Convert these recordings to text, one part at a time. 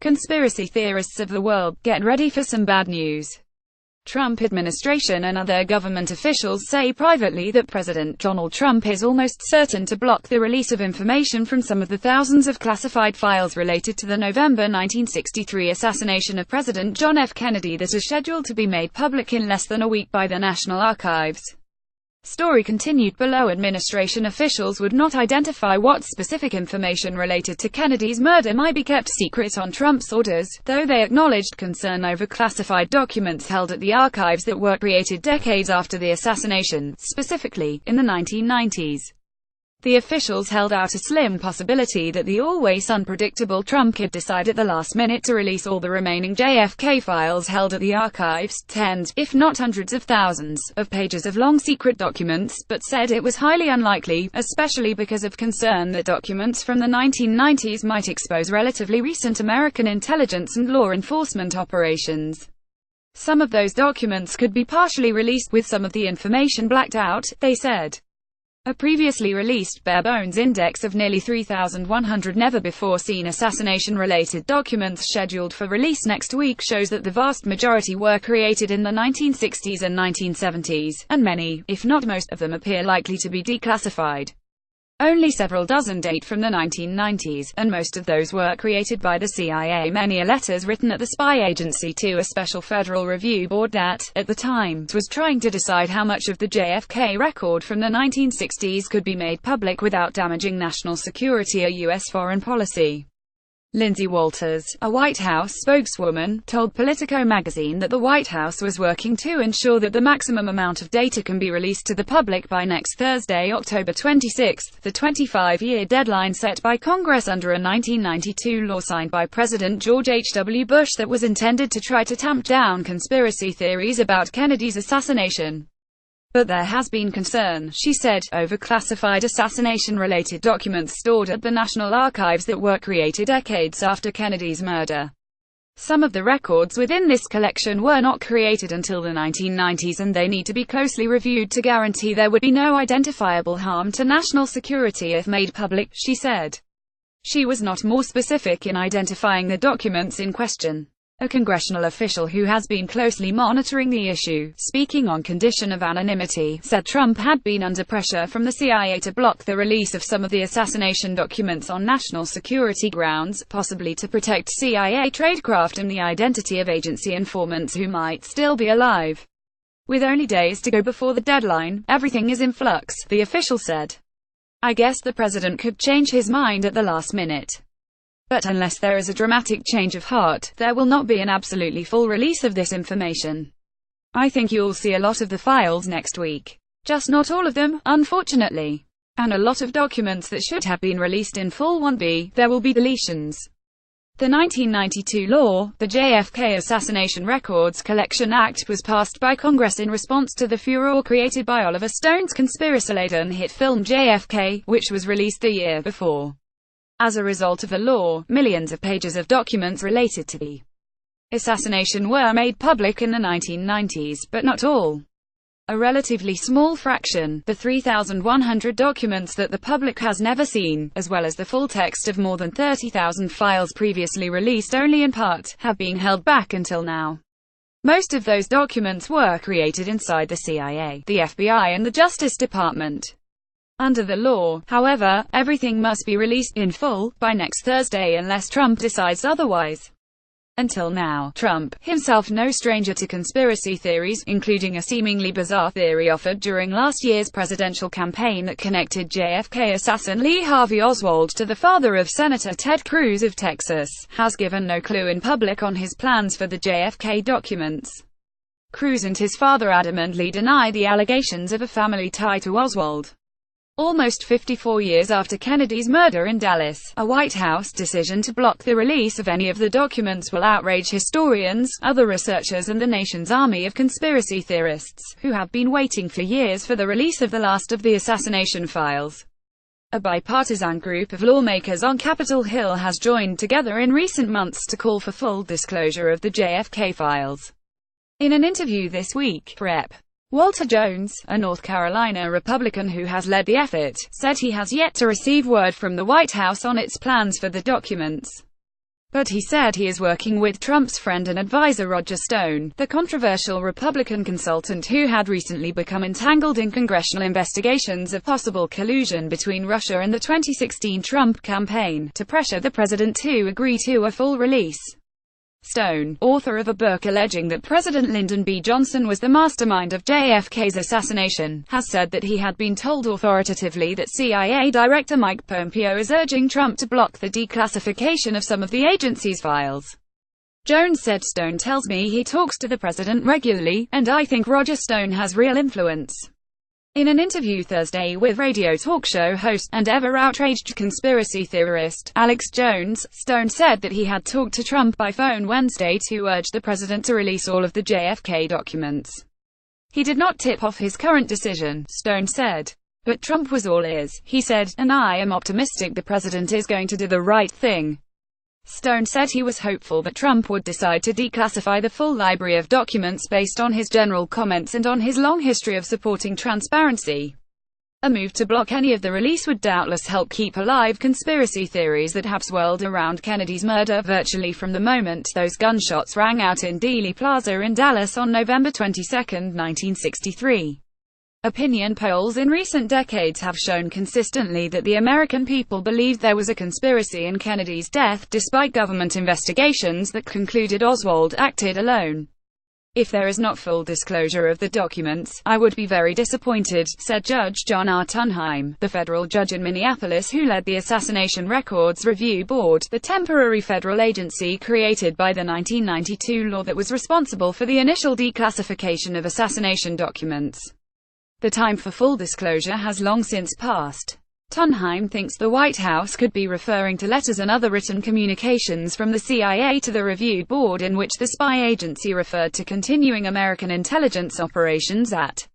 Conspiracy theorists of the world, get ready for some bad news. Trump administration and other government officials say privately that President Donald Trump is almost certain to block the release of information from some of the thousands of classified files related to the November 1963 assassination of President John F. Kennedy that are scheduled to be made public in less than a week by the National Archives. Story continued below. Administration officials would not identify what specific information related to Kennedy's murder might be kept secret on Trump's orders, though they acknowledged concern over classified documents held at the archives that were created decades after the assassination, specifically, in the 1990s. The officials held out a slim possibility that the always unpredictable Trump could decide at the last minute to release all the remaining JFK files held at the archives, tens, if not hundreds of thousands, of pages of long secret documents, but said it was highly unlikely, especially because of concern that documents from the 1990s might expose relatively recent American intelligence and law enforcement operations. Some of those documents could be partially released, with some of the information blacked out, they said. A previously released bare-bones index of nearly 3,100 never-before-seen assassination-related documents scheduled for release next week shows that the vast majority were created in the 1960s and 1970s, and many, if not most, of them appear likely to be declassified. Only several dozen date from the 1990s, and most of those were created by the CIA. Many are letters written at the spy agency to a special Federal Review Board that, at the time, was trying to decide how much of the JFK record from the 1960s could be made public without damaging national security or U.S. foreign policy. Lindsay Walters, a White House spokeswoman, told Politico magazine that the White House was working to ensure that the maximum amount of data can be released to the public by next Thursday, October 26, the 25-year deadline set by Congress under a 1992 law signed by President George H. W. Bush that was intended to try to tamp down conspiracy theories about Kennedy's assassination. But there has been concern, she said, over classified assassination-related documents stored at the National Archives that were created decades after Kennedy's murder. Some of the records within this collection were not created until the 1990s, and they need to be closely reviewed to guarantee there would be no identifiable harm to national security if made public, she said. She was not more specific in identifying the documents in question. A congressional official who has been closely monitoring the issue, speaking on condition of anonymity, said Trump had been under pressure from the CIA to block the release of some of the assassination documents on national security grounds, possibly to protect CIA tradecraft and the identity of agency informants who might still be alive. With only days to go before the deadline, everything is in flux, the official said. I guess the president could change his mind at the last minute. But unless there is a dramatic change of heart, there will not be an absolutely full release of this information. I think you'll see a lot of the files next week. Just not all of them, unfortunately. And a lot of documents that should have been released in full won't be. There will be deletions. The 1992 law, the JFK Assassination Records Collection Act, was passed by Congress in response to the furor created by Oliver Stone's conspiracy-laden hit film JFK, which was released the year before. As a result of the law, millions of pages of documents related to the assassination were made public in the 1990s, but not all. A relatively small fraction, the 3,100 documents that the public has never seen, as well as the full text of more than 30,000 files previously released only in part, have been held back until now. Most of those documents were created inside the CIA, the FBI and the Justice Department. Under the law, however, everything must be released in full by next Thursday unless Trump decides otherwise. Until now, Trump, himself no stranger to conspiracy theories, including a seemingly bizarre theory offered during last year's presidential campaign that connected JFK assassin Lee Harvey Oswald to the father of Senator Ted Cruz of Texas, has given no clue in public on his plans for the JFK documents. Cruz and his father adamantly deny the allegations of a family tie to Oswald. Almost 54 years after Kennedy's murder in Dallas, a White House decision to block the release of any of the documents will outrage historians, other researchers and the nation's army of conspiracy theorists, who have been waiting for years for the release of the last of the assassination files. A bipartisan group of lawmakers on Capitol Hill has joined together in recent months to call for full disclosure of the JFK files. In an interview this week, Rep. Walter Jones, a North Carolina Republican who has led the effort, said he has yet to receive word from the White House on its plans for the documents. But he said he is working with Trump's friend and advisor Roger Stone, the controversial Republican consultant who had recently become entangled in congressional investigations of possible collusion between Russia and the 2016 Trump campaign, to pressure the president to agree to a full release. Stone, author of a book alleging that President Lyndon B. Johnson was the mastermind of JFK's assassination, has said that he had been told authoritatively that CIA Director Mike Pompeo is urging Trump to block the declassification of some of the agency's files. Jones said, "Stone tells me he talks to the president regularly, and I think Roger Stone has real influence." In an interview Thursday with radio talk show host, and ever-outraged conspiracy theorist, Alex Jones, Stone said that he had talked to Trump by phone Wednesday to urge the president to release all of the JFK documents. He did not tip off his current decision, Stone said. But Trump was all ears, he said, and I am optimistic the president is going to do the right thing. Stone said he was hopeful that Trump would decide to declassify the full library of documents based on his general comments and on his long history of supporting transparency. A move to block any of the release would doubtless help keep alive conspiracy theories that have swirled around Kennedy's murder virtually from the moment those gunshots rang out in Dealey Plaza in Dallas on November 22, 1963. Opinion polls in recent decades have shown consistently that the American people believed there was a conspiracy in Kennedy's death, despite government investigations that concluded Oswald acted alone. "If there is not full disclosure of the documents, I would be very disappointed," said Judge John R. Tunheim, the federal judge in Minneapolis who led the Assassination Records Review Board, the temporary federal agency created by the 1992 law that was responsible for the initial declassification of assassination documents. The time for full disclosure has long since passed. Tunheim thinks the White House could be referring to letters and other written communications from the CIA to the Review Board in which the spy agency referred to continuing American intelligence operations at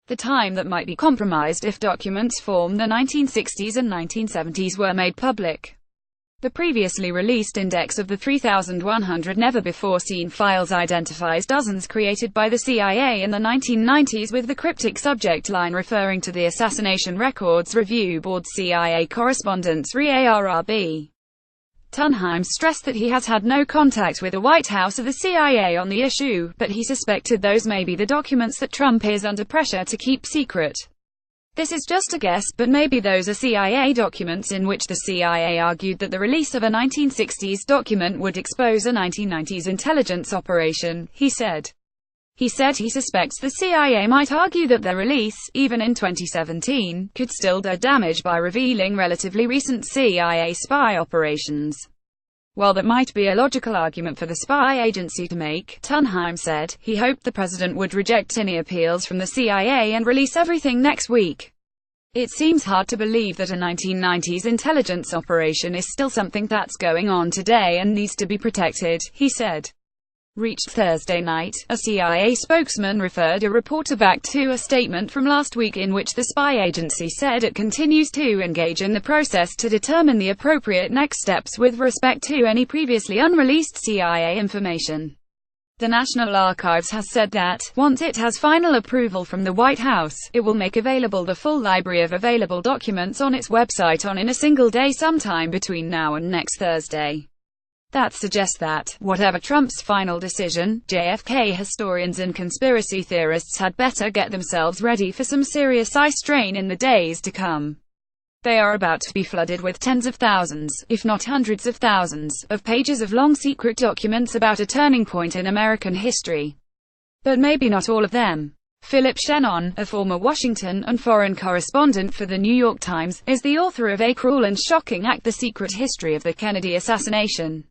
the time that might be compromised if documents from the 1960s and 1970s were made public. The previously released index of the 3,100 never-before-seen files identifies dozens created by the CIA in the 1990s with the cryptic subject line referring to the Assassination Records Review Board CIA correspondence re-ARRB. Tunheim stressed that he has had no contact with the White House or the CIA on the issue, but he suspected those may be the documents that Trump is under pressure to keep secret. "This is just a guess, but maybe those are CIA documents in which the CIA argued that the release of a 1960s document would expose a 1990s intelligence operation," he said. He said he suspects the CIA might argue that their release, even in 2017, could still do damage by revealing relatively recent CIA spy operations. While that might be a logical argument for the spy agency to make, Tunheim said, he hoped the president would reject any appeals from the CIA and release everything next week. "It seems hard to believe that a 1990s intelligence operation is still something that's going on today and needs to be protected," he said. Reached Thursday night, a CIA spokesman referred a reporter back to a statement from last week in which the spy agency said it continues to engage in the process to determine the appropriate next steps with respect to any previously unreleased CIA information. The National Archives has said that, once it has final approval from the White House, it will make available the full library of available documents on its website in a single day sometime between now and next Thursday. That suggests that, whatever Trump's final decision, JFK historians and conspiracy theorists had better get themselves ready for some serious eye strain in the days to come. They are about to be flooded with tens of thousands, if not hundreds of thousands, of pages of long secret documents about a turning point in American history. But maybe not all of them. Philip Shannon, a former Washington and foreign correspondent for The New York Times, is the author of A Cruel and Shocking Act: The Secret History of the Kennedy Assassination.